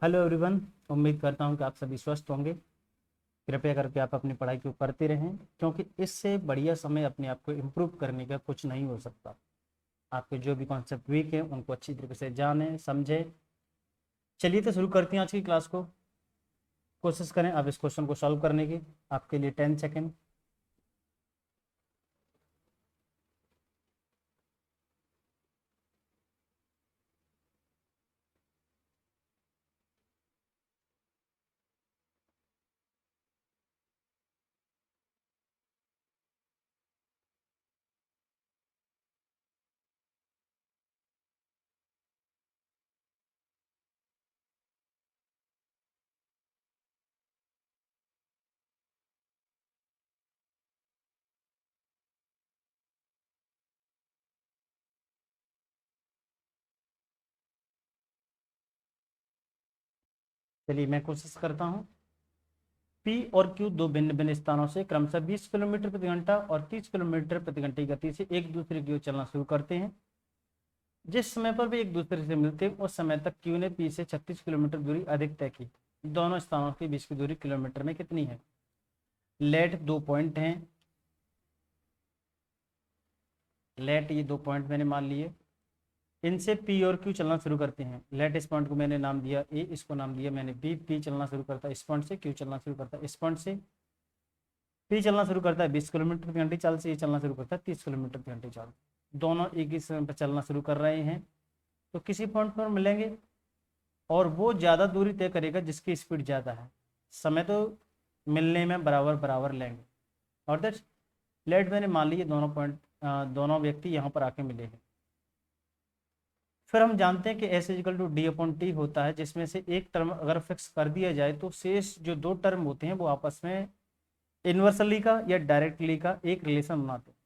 Hello everyone. उम्मीद करता हूं कि आप सभी स्वस्थ होंगे। कृपया करके आप अपनी पढ़ाई को करते रहें, क्योंकि इससे बढ़िया समय अपने आप को इम्प्रूव करने का कुछ नहीं हो सकता। आपके जो भी कॉन्सेप्ट वीक हैं उनको अच्छी तरीके से जानें, समझें। चलिए तो शुरू करते हैं आज की क्लास को। कोशिश करें आप इस क्वेश्चन को सॉल्व करने की। आपके लिए 10 सेकेंड। चलिए मैं कोशिश करता हूँ। पी और क्यू दो भिन्न भिन्न स्थानों से क्रमशः 20 किलोमीटर प्रति घंटा और 30 किलोमीटर प्रति घंटे की गति से एक दूसरे की ओर चलना शुरू करते हैं। जिस समय पर वे एक दूसरे से मिलते उस समय तक क्यू ने पी से 36 किलोमीटर दूरी अधिक तय की। दोनों स्थानों के बीच की दूरी किलोमीटर में कितनी है? लेट 2 पॉइंट हैं। लेट ये 2 पॉइंट मैंने मान लिए। इनसे पी और क्यू चलना शुरू करते हैं। लेट इस पॉइंट को मैंने नाम दिया ए, इसको नाम दिया मैंने बी। पी चलना शुरू करता है इस पॉइंट से, क्यू चलना शुरू करता है इस पॉइंट से। पी चलना शुरू करता है 20 किलोमीटर प्रति घंटे चाल से, ये चलना शुरू करता है 30 किलोमीटर प्रति घंटे चाल। दोनों एक ही समय पर चलना शुरू कर रहे हैं, तो किसी पॉइंट पर मिलेंगे और वो ज़्यादा दूरी तय करेगा जिसकी स्पीड ज़्यादा है। समय तो मिलने में बराबर बराबर लेंगे। और दैट लेट मैंने मान ली दोनों पॉइंट, दोनों व्यक्ति यहाँ पर आके मिले हैं। फिर हम जानते हैं कि S equal to D upon T होता है, जिसमें से एक टर्म अगर फिक्स कर दिया जाए तो शेष जो दो टर्म होते हैं वो आपस में इन्वर्सली का या डायरेक्टली का एक रिलेशन बनाते हैं।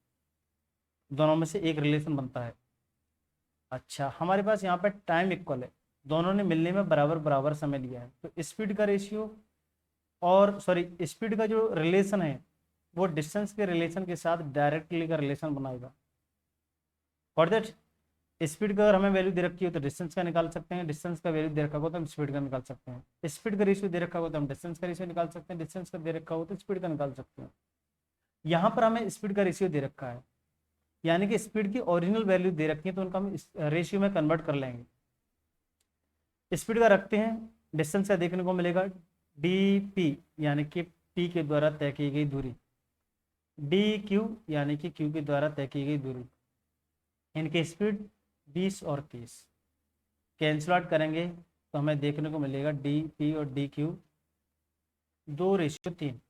दोनों में से एक रिलेशन बनता है। अच्छा, हमारे पास यहाँ पर टाइम इक्वल है, दोनों ने मिलने में बराबर बराबर समय लिया है, तो स्पीड का रेशियो और सॉरी स्पीड का जो रिलेशन है वो डिस्टेंस के रिलेशन के साथ डायरेक्टली का रिलेशन बनाएगा। फॉर दैट स्पीड का अगर हमें वैल्यू दे रखी हो तो डिस्टेंस का निकाल सकते हैं, डिस्टेंस का वैल्यू दे रखा हो तो हम स्पीड का निकाल सकते हैं, स्पीड का रेशियो दे रखा हो तो हम डिस्टेंस का रेशियो निकाल सकते हैं, डिस्टेंस का दे रखा हो तो स्पीड का निकाल सकते हैं। यहाँ पर हमें स्पीड का रेशियो दे रखा है, यानी कि स्पीड की ओरिजिनल वैल्यू दे रखी है तो उनका हम रेशियो में कन्वर्ट कर लेंगे। स्पीड का रखते हैं, डिस्टेंस का देखने को मिलेगा डी पी, यानी कि पी के द्वारा तय की गई दूरी, डी क्यू यानी कि क्यू के द्वारा तय की गई दूरी। इनकी स्पीड 20 और 30 कैंसिल आउट करेंगे तो हमें देखने को मिलेगा डी पी और डी क्यू 2:3।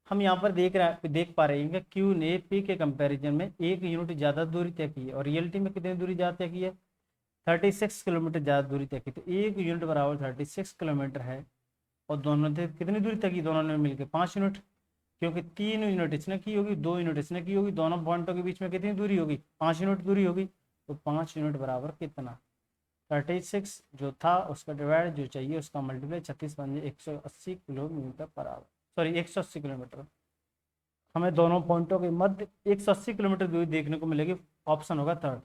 हम यहाँ पर देख पा रहे हैं कि क्यू ने पी के कंपैरिजन में 1 यूनिट ज़्यादा दूरी तय की है और रियलिटी में कितनी दूरी ज़्यादा तय की है? 36 किलोमीटर ज़्यादा दूरी तय की। तो 1 यूनिट बराबर 36 किलोमीटर है और दोनों ने कितनी दूरी तय की? दोनों ने मिलकर 5 यूनिट, क्योंकि 3 यूनिट इसने की होगी, 2 यूनिट इसने की होगी, दोनों पॉइंटों के बीच में कितनी दूरी होगी? 5 यूनिट दूरी होगी। तो 5 यूनिट बराबर कितना? 36 जो था उसका डिवाइड जो चाहिए उसका मल्टीप्लाई 36 बन जाए 180 kilometre per hour, sorry 180 kilometre. हमें दोनों पॉइंटों के मध्य 180 किलोमीटर दूरी देखने को मिलेगी। ऑप्शन होगा थर्ड।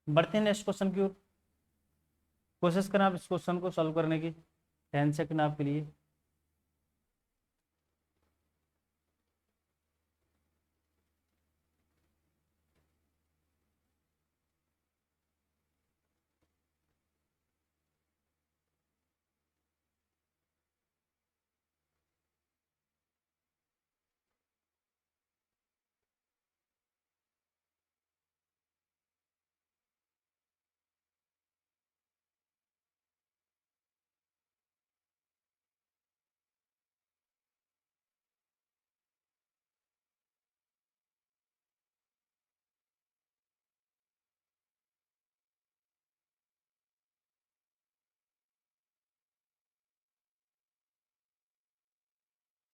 बढ़ते हैं नेक्स्ट क्वेश्चन की ओर। कोशिश करें आप इस क्वेश्चन को सॉल्व करने की। 10 सेकेंड आपके लिए।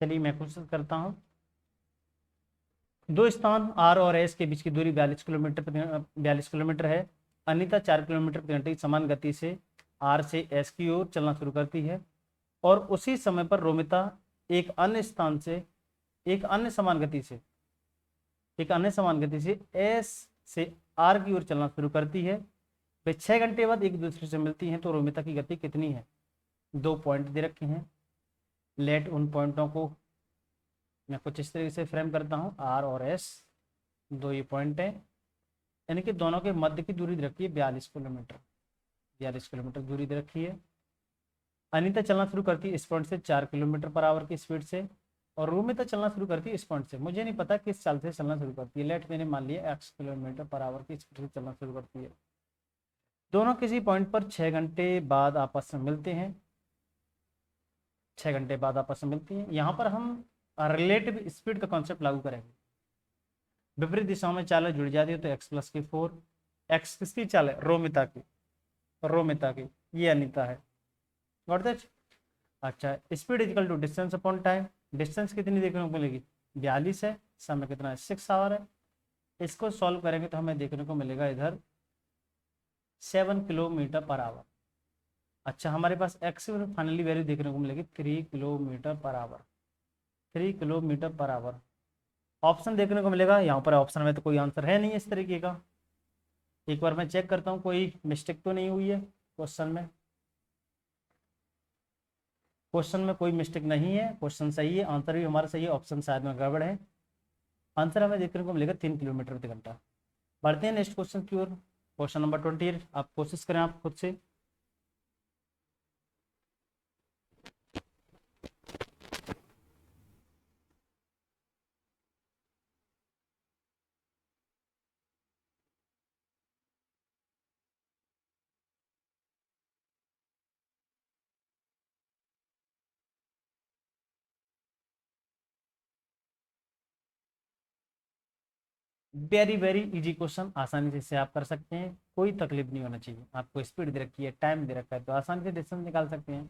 चलिए मैं कोशिश करता हूँ। दो स्थान आर और एस के बीच की दूरी 42 किलोमीटर है। अनिता 4 किलोमीटर प्रति घंटे की समान गति से आर से एस की ओर चलना शुरू करती है और उसी समय पर रोमिता एक अन्य स्थान से एक अन्य समान गति से एस से आर की ओर चलना शुरू करती है। भाई 6 घंटे बाद एक दूसरे से मिलती हैं तो रोमिता की गति कितनी है। 2 पॉइंट दे रखे हैं, लेट उन पॉइंटों को मैं कुछ इस तरीके से फ्रेम करता हूँ, आर और एस, दो ये पॉइंट है, यानी कि दोनों के मध्य की दूरी दे रखी है 42 किलोमीटर। 42 किलोमीटर दूरी दे रखी है। अनीता चलना शुरू करती है इस पॉइंट से 4 किलोमीटर पर आवर की स्पीड से, और रोमिता चलना शुरू करती है इस पॉइंट से, मुझे नहीं पता किस चाल से चलना शुरू करती है, लेट मैंने मान लिया x किलोमीटर पर आवर की स्पीड से चलना शुरू करती है। दोनों किसी पॉइंट पर 6 घंटे बाद आपस में मिलते हैं। 6 घंटे बाद आपस में मिलती हैं। यहाँ पर हम रिलेटिव स्पीड का कॉन्सेप्ट लागू करेंगे। विपरीत दिशाओं में चालें जुड़ जाती है तो x+4, x किसकी चाल है, रोमिता की, रोमिता की, ये अनीता है। Got that. अच्छा, speed equal to distance upon time, distance कितनी देखने को मिलेगी, 42 है, समय कितना है, 6 आवर है। इसको सॉल्व करेंगे तो हमें देखने को मिलेगा इधर 7 किलोमीटर पर आवर। अच्छा, हमारे पास एक्स फाइनली वैल्यू देखने को मिलेगी 3 kilometre per hour, 3 kilometre per hour. Option देखने को मिलेगा, यहाँ पर ऑप्शन में तो कोई आंसर है नहीं इस तरीके का। एक बार मैं चेक करता हूँ कोई मिस्टेक तो नहीं हुई है क्वेश्चन में। क्वेश्चन में कोई मिस्टेक नहीं है, क्वेश्चन सही है, आंसर भी हमारा सही है, ऑप्शन शायद में गड़बड़ है। आंसर हमें देखने को मिलेगा 3 किलोमीटर प्रति घंटा। बढ़ते हैं नेक्स्ट क्वेश्चन की ओर। क्वेश्चन नंबर 28, आप कोशिश करें आप खुद से। वेरी वेरी इजी क्वेश्चन, आसानी से इसे आप कर सकते हैं, कोई तकलीफ नहीं होना चाहिए। आपको स्पीड दे रखी है, टाइम दे रखा है, तो आसानी से डिस्टेंस निकाल सकते हैं।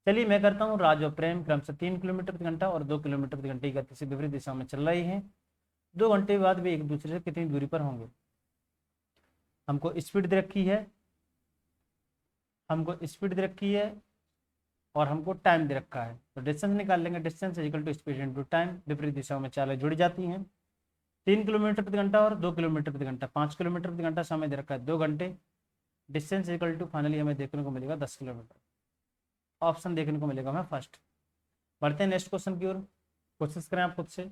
चलिए मैं करता हूँ। राज और प्रेम क्रम से 3 किलोमीटर प्रति घंटा और 2 किलोमीटर प्रति घंटे की गति से विपरीत दिशा में चल रही हैं। 2 घंटे बाद वे एक दूसरे से कितनी दूरी पर होंगे। हमको स्पीड दे रखी है, हमको स्पीड दे रखी है और हमको टाइम दे रखा है, तो डिस्टेंस निकाल लेंगे। Distance equal to speed into time, विपरीत दिशाओं में चालें जुड़ जाती हैं। 3 किलोमीटर प्रति घंटा और 2 किलोमीटर प्रति घंटा, 5 किलोमीटर प्रति घंटा समय दे रखा है 2 घंटे। डिस्टेंस इक्वल टू फाइनली हमें देखने को मिलेगा 10 किलोमीटर। ऑप्शन देखने को मिलेगा हमें फर्स्ट। बढ़ते हैं नेक्स्ट क्वेश्चन की ओर, कोशिश करें आप खुद से।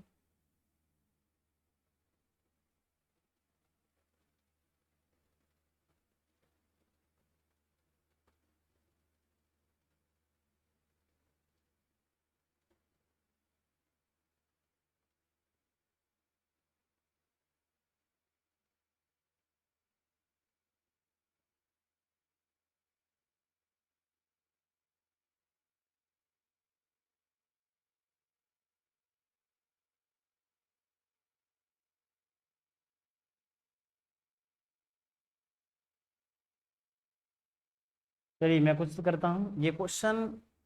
चलिए मैं कोशिश करता हूँ। ये question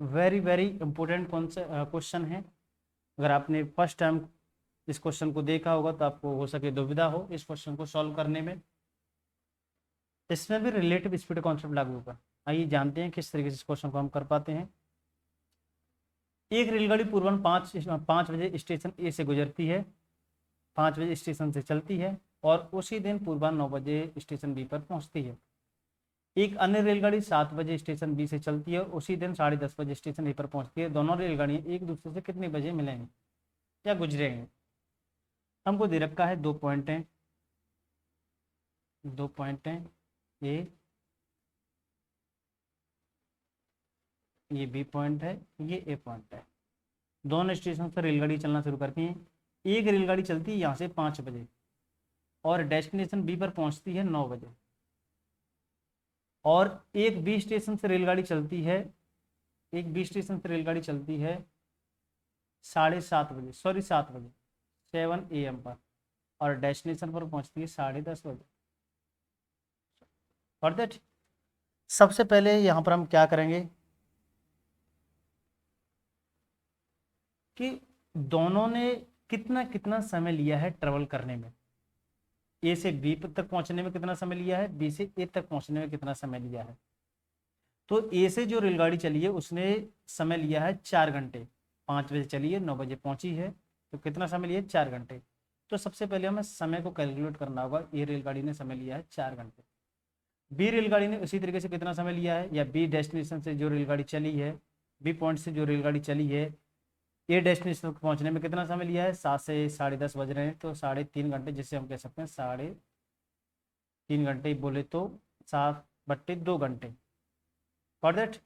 very very important question है। अगर आपने फर्स्ट टाइम इस क्वेश्चन को देखा होगा तो आपको हो सके दुविधा हो इस क्वेश्चन को सॉल्व करने में। इसमें भी रिलेटिव स्पीड कॉन्सेप्ट लागू होगा। आइए जानते हैं किस तरीके से इस क्वेश्चन को हम कर पाते हैं। एक रेलगाड़ी पूर्वाह्न 5 बजे स्टेशन ए से गुजरती है, 5 बजे स्टेशन से चलती है और उसी दिन पूर्वाह्न 9 बजे स्टेशन बी पर पहुंचती है। एक अन्य रेलगाड़ी 7 बजे स्टेशन बी से चलती है और उसी दिन 10:30 बजे स्टेशन ए पर पहुंचती है। दोनों रेलगाड़ियां एक दूसरे से कितने बजे मिलेंगी या गुजरेंगे। हमको दे रखा है 2 पॉइंट हैं, 2 पॉइंट हैं, ये बी पॉइंट है, ये ए पॉइंट है। दोनों स्टेशन से रेलगाड़ी चलना शुरू करती हैं। एक रेलगाड़ी चलती है यहाँ से 5 बजे और डेस्टिनेशन बी पर पहुँचती है 9 बजे, और एक बी स्टेशन से रेलगाड़ी चलती है, एक बी स्टेशन से रेलगाड़ी चलती है 7:30 बजे, सॉरी 7 बजे, 7 AM पर, और डेस्टिनेशन पर पहुँचती है 10:30 बजे। और दैट सबसे पहले यहाँ पर हम क्या करेंगे कि दोनों ने कितना कितना समय लिया है ट्रेवल करने में। ए से बी तक पहुंचने में कितना समय लिया है, बी से ए तक पहुंचने में कितना समय लिया है। तो ए से जो रेलगाड़ी चली है उसने समय लिया है 4 घंटे। 5 बजे चली है, 9 बजे पहुंची है, तो कितना समय लिया है, 4 घंटे। तो सबसे पहले हमें समय को कैलकुलेट करना होगा। ये रेलगाड़ी ने समय लिया है 4 घंटे। बी रेलगाड़ी ने उसी तरीके से कितना समय लिया है, या बी डेस्टिनेशन से जो रेलगाड़ी चली है, बी पॉइंट से जो रेलगाड़ी चली है, ए डेस्टिनेशन तक पहुंचने में कितना समय लिया है, 7 से 10:30 बज रहे हैं, तो 3.5 घंटे, जिससे हम कह सकते हैं 3.5 घंटे ही बोले तो 7/2 घंटे। फॉर दैट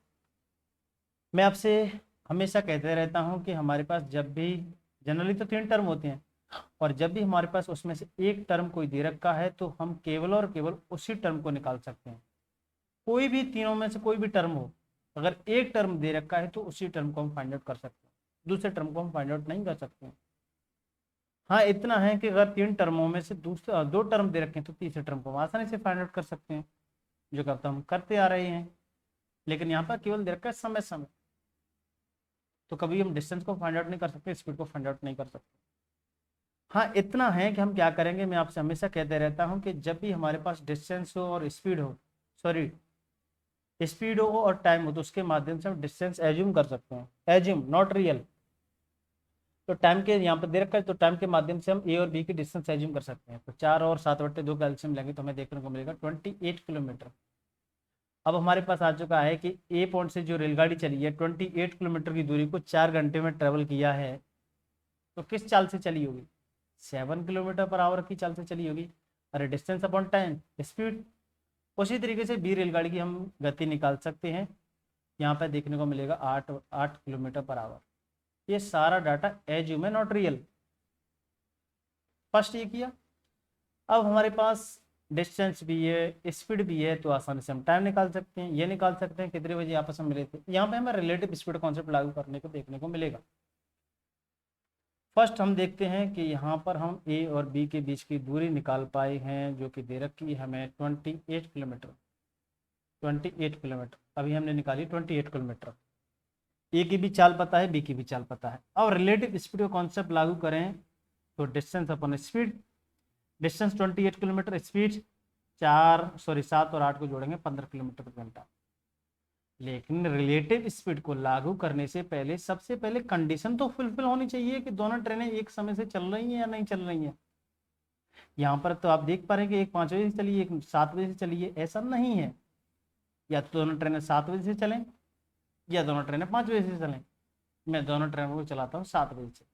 मैं आपसे हमेशा कहते रहता हूँ कि हमारे पास जब भी, जनरली तो 3 टर्म होते हैं, और जब भी हमारे पास उसमें से एक टर्म कोई दे रखा है तो हम केवल और केवल उसी टर्म को निकाल सकते हैं। कोई भी तीनों में से कोई भी टर्म हो, अगर एक टर्म दे रखा है तो उसी टर्म को हम फाइंड आउट कर सकते हैं, दूसरे टर्म को हम फाइंड आउट नहीं कर सकते हैं। हाँ, इतना है कि अगर 3 टर्मों में से दूसरे 2 टर्म दे रखे हैं तो तीसरे टर्म को हम आसानी से फाइंड आउट कर सकते हैं, जो कि अब तो हम करते आ रहे हैं। लेकिन यहाँ पर केवल दे रखा है समय समय, तो कभी हम डिस्टेंस को फाइंड आउट नहीं कर सकते, स्पीड को फाइंड आउट नहीं कर सकते। हाँ, इतना है कि हम क्या करेंगे, मैं आपसे हमेशा कहते रहता हूँ कि जब भी हमारे पास डिस्टेंस हो और स्पीड हो, सॉरी, स्पीड हो और टाइम हो, तो उसके माध्यम से हम डिस्टेंस एज्यूम कर सकते हैं, एज्यूम नॉट रियल। तो टाइम के यहाँ पर दे रखा है, तो टाइम के माध्यम से हम ए और बी की डिस्टेंस एज्यूम कर सकते हैं। तो 4 और 7/2 कैल्शियम लेंगे तो हमें देखने को मिलेगा 28 किलोमीटर। अब हमारे पास आ चुका है कि ए पॉइंट से जो रेलगाड़ी चली है 28 किलोमीटर की दूरी को 4 घंटे में ट्रेवल किया है, तो किस चाल से चली होगी, 7 किलोमीटर पर आवर की चाल से चली होगी। अरे डिस्टेंस अपॉन टाइम, स्पीड। उसी तरीके से बी रेलगाड़ी की हम गति निकाल सकते हैं, यहाँ पर देखने को मिलेगा 8 किलोमीटर पर आवर। ये सारा डाटा एज्यूम है, नॉट रियल। फर्स्ट ये किया। अब हमारे पास डिस्टेंस भी है, स्पीड भी है, तो आसानी से हम टाइम निकाल सकते हैं। ये निकाल सकते हैं कितने बजे आपस में मिले थे। यहाँ पे हमें रिलेटिव स्पीड कॉन्सेप्ट लागू करने को देखने को मिलेगा। फर्स्ट हम देखते हैं कि यहाँ पर हम ए और बी के बीच की दूरी निकाल पाए हैं, जो कि दे रखी है हमें 28 किलोमीटर। 28 किलोमीटर अभी हमने निकाली 28 किलोमीटर। ए की भी चाल पता है, बी की भी चाल पता है। अब रिलेटिव स्पीड का कॉन्सेप्ट लागू करें तो distance upon speed, distance 28 kilometre, speed 7 और 8 को जोड़ेंगे 15 किलोमीटर पर घंटा। लेकिन रिलेटिव स्पीड को लागू करने से पहले सबसे पहले कंडीशन तो फुलफिल होनी चाहिए कि दोनों ट्रेनें एक समय से चल रही हैं या नहीं चल रही हैं। यहाँ पर तो आप देख पा रहे हैं कि एक 5 बजे से चली है, एक 7 बजे से चली है, ऐसा नहीं है। या तो दोनों ट्रेनें 7 बजे से चलें या दोनों ट्रेनें 5 बजे से चलें। मैं दोनों ट्रेनों को चलाता हूँ 7 बजे से,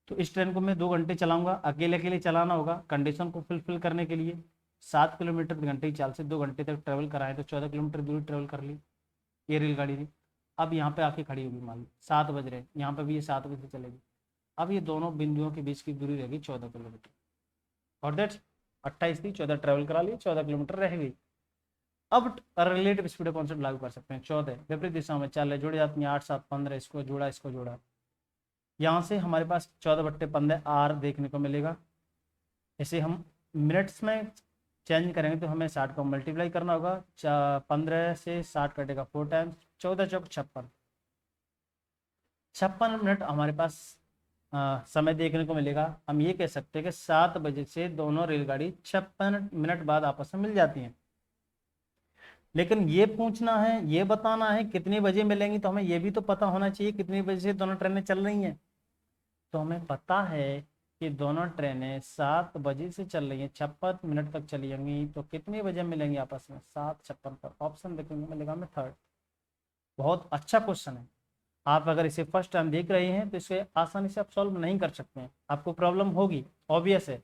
तो इस ट्रेन को मैं 2 घंटे चलाऊंगा, अकेले अकेले चलाना होगा कंडीशन को फुलफिल करने के लिए। 7 किलोमीटर घंटे की चाल से 2 घंटे तक ट्रेवल कराएं तो 14 किलोमीटर दूरी ट्रेवल कर ली ये रेलगाड़ी ने। अब यहाँ पे आके खड़ी होगी, मान ली 7 बज रहे हैं, यहाँ पे भी ये 7 बजे से चलेगी। अब ये दोनों बिंदुओं के बीच की दूरी रहेगी 14 किलोमीटर। और दैट 28 थी, 14 ट्रेवल करा ली, 14 किलोमीटर रह गई। अब रिलेटिव स्पीड कॉन्सेप्ट लागू कर सकते हैं। 14 विपरीत दिशा में चाल जुड़ जाती है, 8 7 15, इसको जोड़ा इसको जोड़ा, यहाँ से हमारे पास 14/15 आर देखने को मिलेगा। इसे हम मिनट्स में चेंज करेंगे तो हमें 60 को मल्टीप्लाई करना होगा, 15 से 60 कटेगा 4 टाइम्स, 14 चौक 56, 56 मिनट हमारे पास समय देखने को मिलेगा। हम ये कह सकते हैं कि 7 बजे से दोनों रेलगाड़ी 56 मिनट बाद आपस में मिल जाती हैं। लेकिन ये पूछना है, ये बताना है कितने बजे मिलेंगी, तो हमें ये भी तो पता होना चाहिए कितनी बजे से दोनों ट्रेनें चल रही हैं। तो हमें पता है कि दोनों ट्रेनें 7 बजे से चल रही हैं, 56 मिनट तक चली होंगी, तो कितने बजे मिलेंगी आपस में, 7:56 पर। ऑप्शन देखेंगे मिलेगा हमें थर्ड। बहुत अच्छा क्वेश्चन है। आप अगर इसे फर्स्ट टाइम देख रहे हैं तो इसे आसानी से आप सॉल्व नहीं कर सकते हैं, आपको प्रॉब्लम होगी, ऑब्वियस है।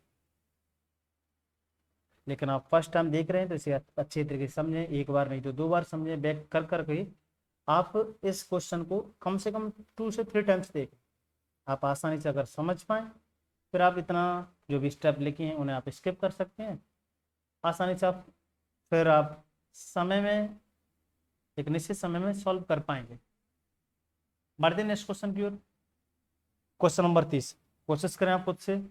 लेकिन आप फर्स्ट टाइम देख रहे हैं तो इसे अच्छे तरीके से समझें, एक बार नहीं तो 2 बार समझें, बैक कर करके आप इस क्वेश्चन को कम से कम 2 से 3 टाइम्स देखें। आप आसानी से अगर समझ पाएँ फिर आप इतना जो भी स्टेप लिखे हैं उन्हें आप स्किप कर सकते हैं आसानी से। आप फिर आप समय में, एक निश्चित समय में सॉल्व कर पाएंगे। बढ़ते नेक्स्ट क्वेश्चन की ओर। क्वेश्चन नंबर 30, कोशिश करें आप खुद से।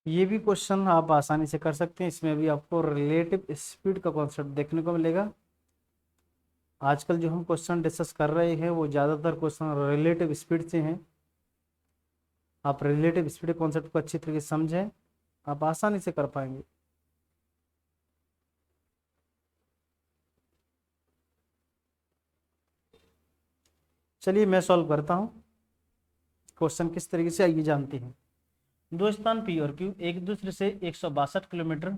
ये भी क्वेश्चन आप आसानी से कर सकते हैं। इसमें भी आपको रिलेटिव स्पीड का कॉन्सेप्ट देखने को मिलेगा। आजकल जो हम क्वेश्चन डिस्कस कर रहे हैं वो ज़्यादातर क्वेश्चन रिलेटिव स्पीड से हैं। आप रिलेटिव स्पीड कॉन्सेप्ट को अच्छी तरीके से समझें, आप आसानी से कर पाएंगे। चलिए मैं सॉल्व करता हूँ क्वेश्चन किस तरीके से, आइए जानते हैं। दो स्थान पी और क्यू एक दूसरे से 162 किलोमीटर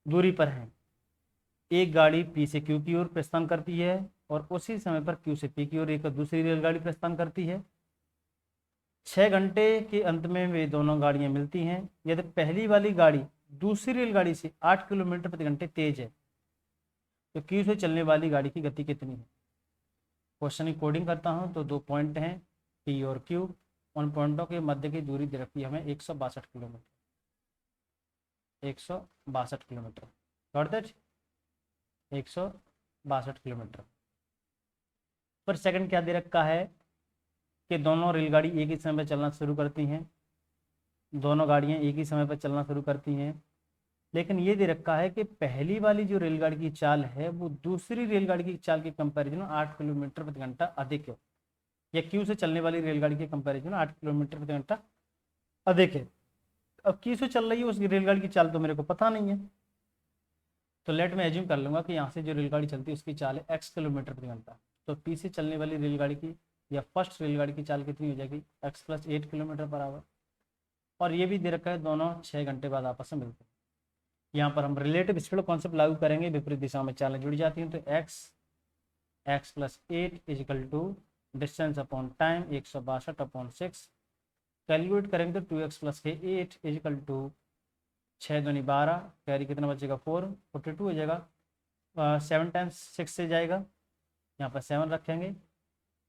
दूरी पर हैं। एक गाड़ी पी से क्यू की ओर प्रस्थान करती है और उसी समय पर क्यू से पी की ओर एक दूसरी रेलगाड़ी प्रस्थान करती है। 6 घंटे के अंत में वे दोनों गाड़ियां मिलती हैं। यदि पहली वाली गाड़ी दूसरी रेलगाड़ी से 8 किलोमीटर प्रति घंटे तेज है तो क्यू से चलने वाली गाड़ी की गति कितनी है। क्वेश्चन की कोडिंग करता हूं तो 2 पॉइंट हैं पी और क्यू। उन पॉइंटों के मध्य की दूरी दे रखी है हमें 162 kilometre. 162 kilometre, got that, 162 kilometre पर सेकंड क्या दे रखा है कि दोनों रेलगाड़ी एक ही समय पर चलना शुरू करती हैं। दोनों गाड़ियां एक ही समय पर चलना शुरू करती हैं, लेकिन ये दे रखा है कि पहली वाली जो रेलगाड़ी की चाल है वो दूसरी रेलगाड़ी की चाल के कंपैरिजन में 8 किलोमीटर प्रति घंटा अधिक है। या क्यू से चलने वाली रेलगाड़ी के कंपैरिजन में 8 किलोमीटर प्रति घंटा अधिक है। अब क्यू से चल रही है उसकी रेलगाड़ी की चाल तो मेरे को पता नहीं है, तो लेट मैं एज्यूम कर लूँगा कि यहाँ से जो रेलगाड़ी चलती है उसकी चाल है x किलोमीटर प्रति घंटा। तो पी से चलने वाली रेलगाड़ी की या फर्स्ट रेलगाड़ी की चाल कितनी हो जाएगी, x + 8 किलोमीटर पर आवर। और ये भी दे रखा है दोनों 6 घंटे बाद आपस में मिलते हैं। यहाँ पर हम रिलेटिव स्पीड कॉन्सेप्ट लागू करेंगे, विपरीत दिशा में चालें जुड़ जाती हैं। तो x + 8 = distance upon time 162/6। Calculate करेंगे तो 2x + 8 = 6 दूनी 12, कैरी कितना बचेगा 4, 42 हो जाएगा। 7 टाइम्स 6 से जाएगा, यहाँ पर 7 रखेंगे,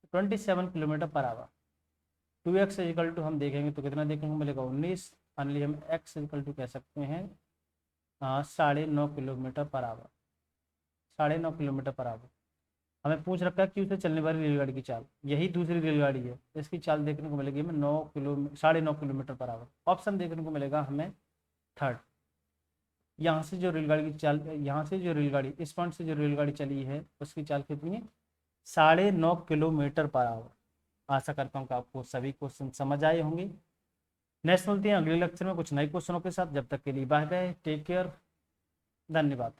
27 किलोमीटर पर आवर। 2x = हम देखेंगे तो कितना देखेंगे मिलेगा 19, फाइनली हम x = कह सकते हैं 9.5 kilometre per hour. 9.5 kilometre per hour हमें पूछ रखा है क्यू से चलने वाली रेलगाड़ी की चाल। यही दूसरी रेलगाड़ी है, इसकी चाल देखने को मिलेगी हमें 9.5 किलोमीटर पर आवर। ऑप्शन देखने को मिलेगा हमें थर्ड। यहाँ से जो रेलगाड़ी की चाल, यहाँ से जो रेलगाड़ी इस पॉइंट से जो रेलगाड़ी चली है उसकी चाल कितनी है 9.5 किलोमीटर पर आवर। आशा करता हूँ कि आपको सभी क्वेश्चन समझ आए होंगे। नेक्स्ट मिलते हैं अगले लेक्चर में कुछ नए क्वेश्चनों के साथ। जब तक के लिए बाय बाय, टेक केयर, धन्यवाद।